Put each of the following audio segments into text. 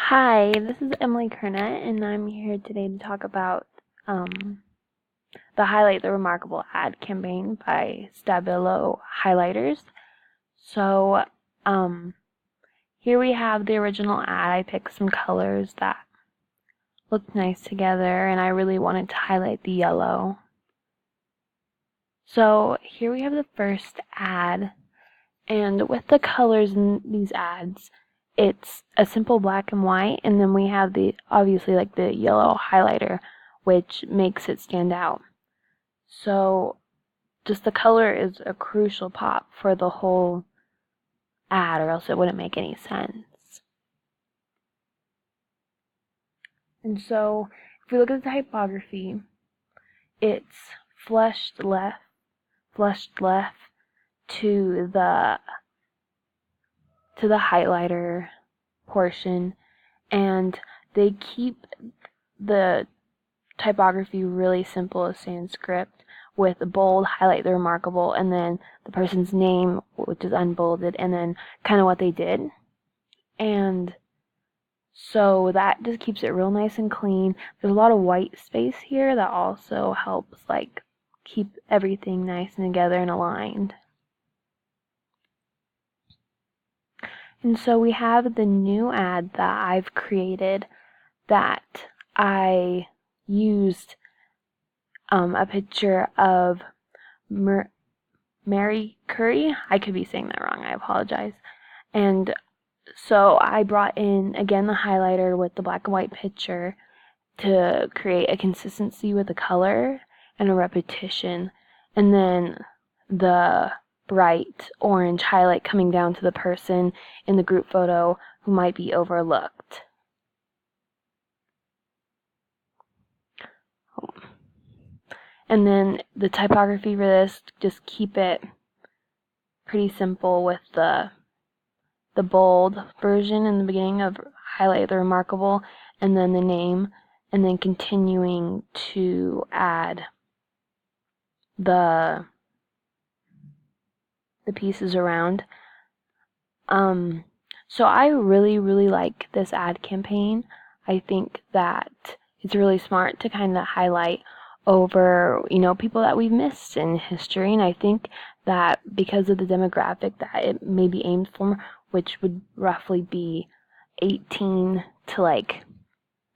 Hi, this is Emily Kernett, and I'm here today to talk about the Highlight the Remarkable ad campaign by Stabilo highlighters. So, here we have the original ad. I picked some colors that looked nice together, and I really wanted to highlight the yellow. So, here we have the first ad, and with the colors in these ads, it's a simple black and white, and then we have obviously the yellow highlighter, which makes it stand out. So just the color is a crucial pop for the whole ad, or else it wouldn't make any sense. And so if we look at the typography, it's flushed left to the highlighter portion, and they keep the typography really simple as Sanskrit, with a bold, highlight the remarkable, and then the person's name, which is unbolded, and then kind of what they did. And so that just keeps it real nice and clean. There's a lot of white space here that also helps keep everything nice and together and aligned. And so we have the new ad that I've created that I used a picture of Mary Curry. I could be saying that wrong, I apologize. And so I brought in, again, the highlighter with the black and white picture to create a consistency with the color and a repetition. And then the bright orange highlight coming down to the person in the group photo who might be overlooked. And then the typography for this, just keep it pretty simple with the bold version in the beginning of highlight the remarkable, and then the name, and then continuing to add the pieces around. So I really like this ad campaign. I think that it's really smart to kind of highlight over, people that we've missed in history, and I think that because of the demographic that it may be aimed for, which would roughly be 18 to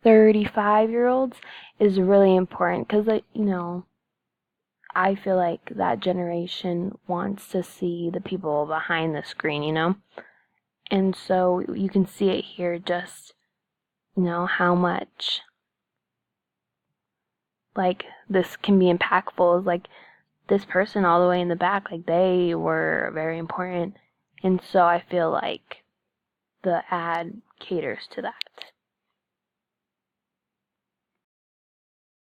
35-year-olds, is really important, because I feel like that generation wants to see the people behind the screen, and so you can see it here, just how much this can be impactful, is this person all the way in the back, they were very important. And so I feel like the ad caters to that.